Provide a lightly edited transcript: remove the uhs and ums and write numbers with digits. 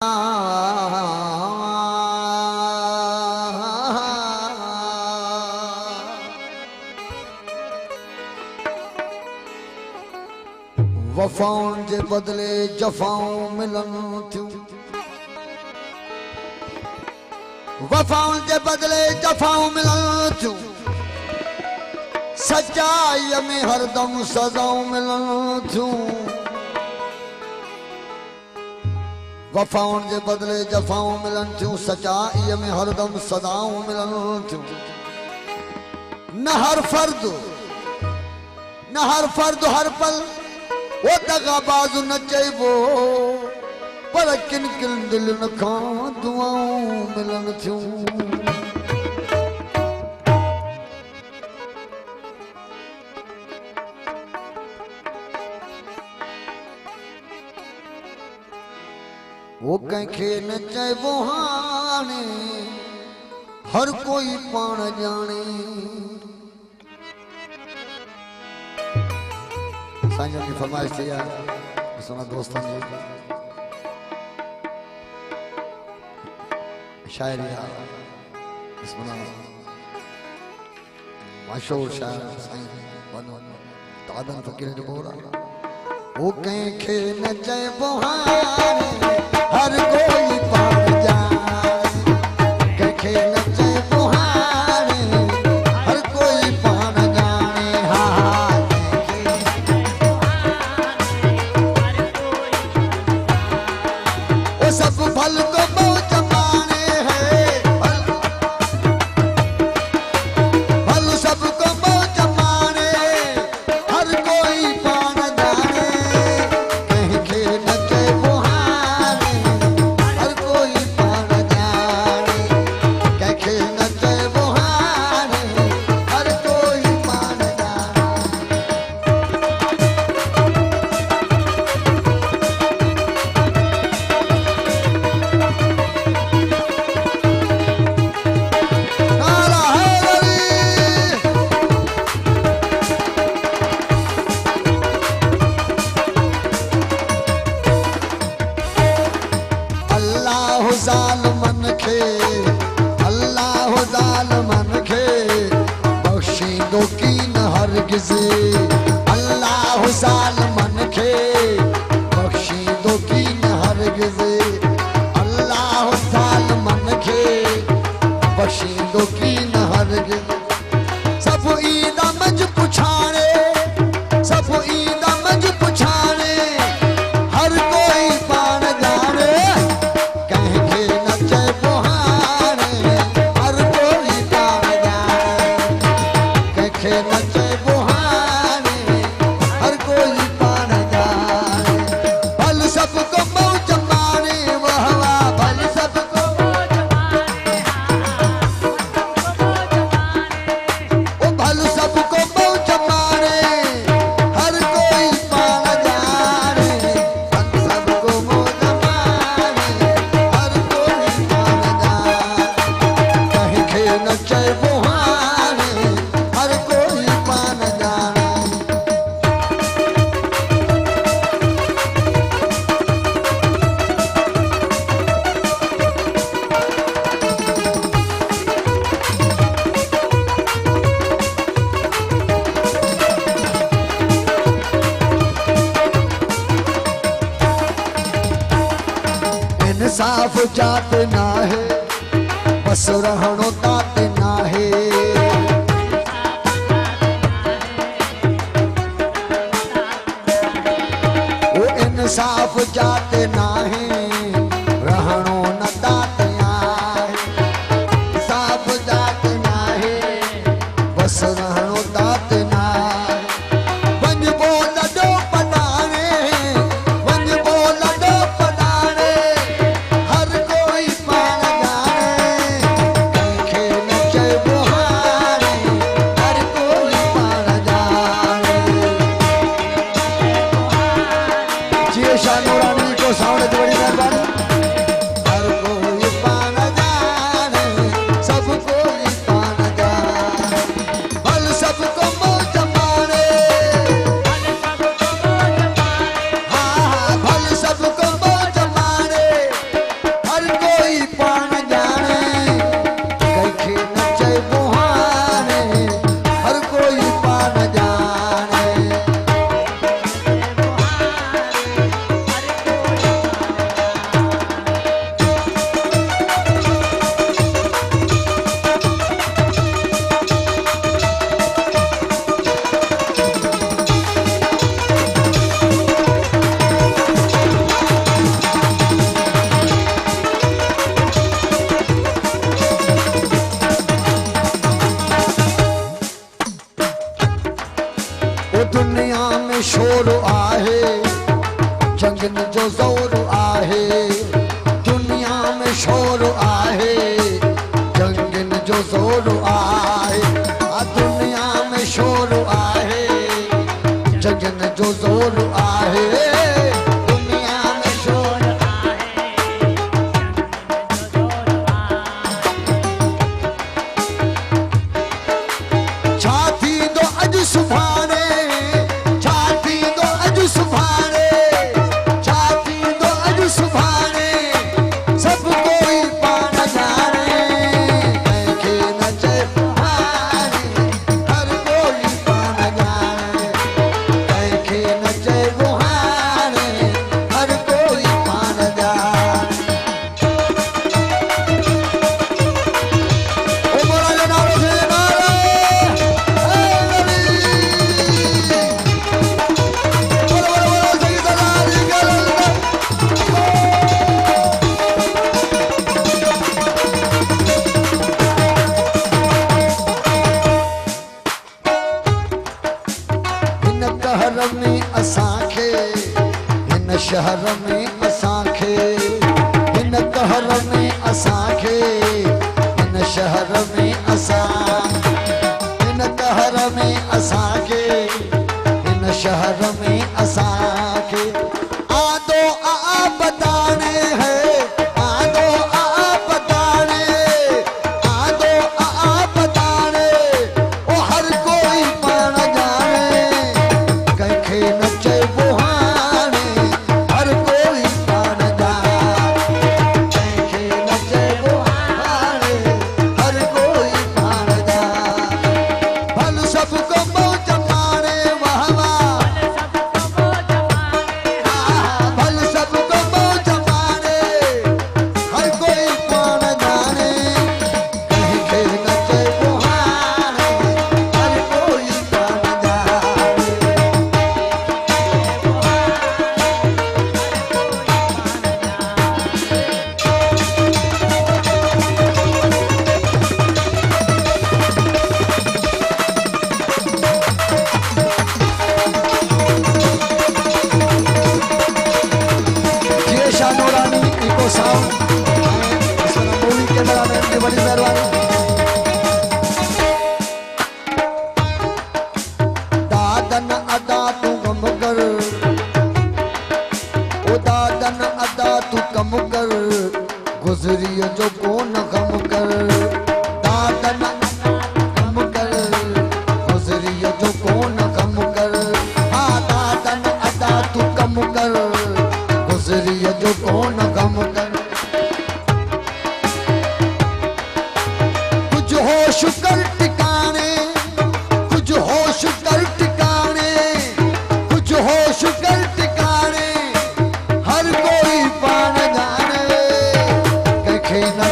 वफ़ाउनि जे बदिले जफ़ाऊं मिलनि थियूं। वफ़ाउनि जे बदिले जफ़ाऊं मिलनि थियूं। सचाईअ में हरदम सज़ाऊं मिलनि थियूं। वफ़ाउनि जे बदिले जफ़ाऊं मिलनि थियूं। सचाईअ में हरदम सदाऊं मिलनि थियूं। न हर फ़र्द हर पल वो दगाबाज़ न चइबो, पर किन किन दिलनि खां दुआऊं मिलनि थियूं। वो कंहिंखे न चइबो हाणे, हर कोई पाण ॼाणे। साईं की फरमाइश थी है सुना दोस्तन जी शायरी मशहूर शायर साईं दादन फकीर जो बोरा। वो कंहिंखे न चइबो हाणे, हर कोई पाण ॼाणे। कंहिंखे न चइबो हाणे, हर कोई पाण ॼाणे। हा सब भल को मौज माने है, भल सबको मौज माने, हर कोई पाण जाने। कंहिंखे न चइबो हाणे, हर कोई पाण जाने। कंहिंखे न चइबो हाणे, हर कोई पाण जाने। अल्लाह ज़ालिमन खे बख़्शींदो कीन हरगिज़। अल्लाह ज़ालिमन खे बख़्शींदो कीन हरगिज़। अल्लाह ज़ालिमन खे बख़्शींदो कीन हरगिज़। सब ईंदा मंझि पुछाणे, सब ईंदा मंझि पुछाणे, हर कोई पाण जाणे। कंहिंखे न चइबो हाणे, हर कोई पाण जाणे। कंहिंखे न चइबो हाणे, हर कोई पाण जाणे। भल सबको मौज माणे, वाह वाह भल सबको मौज माणे। ओ भल सबको मौज माणे, हर कोई पाण जाणे। भल सबको मौज माणे, हर कोई पाण जाणे। कंहिंखे न चइबो हाणे, हर कोई पाण जाणे। इंसाफ जात नाहे, बस रहणो तात नाहे। वो इंसाफ जात नाहे, रहणो न तात आहे। इंसाफ जात नाहे, बस रहणो तात नाहे। वञिबो लॾो पटाणे, वञिबो लॾो पटाणे, हर कोई पाण जाणे। कंहिंखे न चइबो हाणे, हर कोई पाण जाणे। जिए शाह नूरानी को साउंड जंगन जो ज़ोर आहे दुनिया में शोर आहे जंगन जो ज़ोर आहे दुनिया में शोर आहे जंगन जो ज़ोर आहे दुनिया में शोर छा थींदो अॼु सुभाणे छा थींदो अॼु सुभाणे छा थींदो अॼु सुभाणे सभु कोई पाण ॼाणे कंहिंखे न चइबो हाणे हर कोई पाण ॼाणे कंहिंखे न चइबो हाणे हर कोई पाण ॼाणे ओ मोरा जो नालो थे नालो कहर में असांखे हिन शहर में असांखे हिन कहर में असांखे हिन शहर में असां हिन कहर में असांखे हिन शहर में असांखे आदो आ बताने है आदो आ बताने आदो आ बताने ओ हर कोई पाण ॼाणे कंहिंखे न चइबो हाणे हर कोई पाण ॼाणे कंहिंखे न चइबो हाणे हर कोई पाण ॼाणे भल सबको मौज माणे वाह वाह भल सबको मौज माणे हर कोई पाण ॼाणे कंहिंखे न चइबो हाणे हर कोई पाण ॼाणे जीअं शाह नूरानी इको साउंड मूवी कैमरामैन की बड़ी मेहरबानी दादन अदा तू कम कर ओ दादन अदा तू कम कर गुजरिय जो कोन कम कर दादन कम कर गुजरिय जो कोन कम कर हाँ दादन अदा तू कम कर गुजरिय जो कोन कम कर कुछ होश कर टिकाने कुछ होश कर टिकाने कुछ होश कर टिकाने हर कोई पाण ॼाणे कंहिंखे न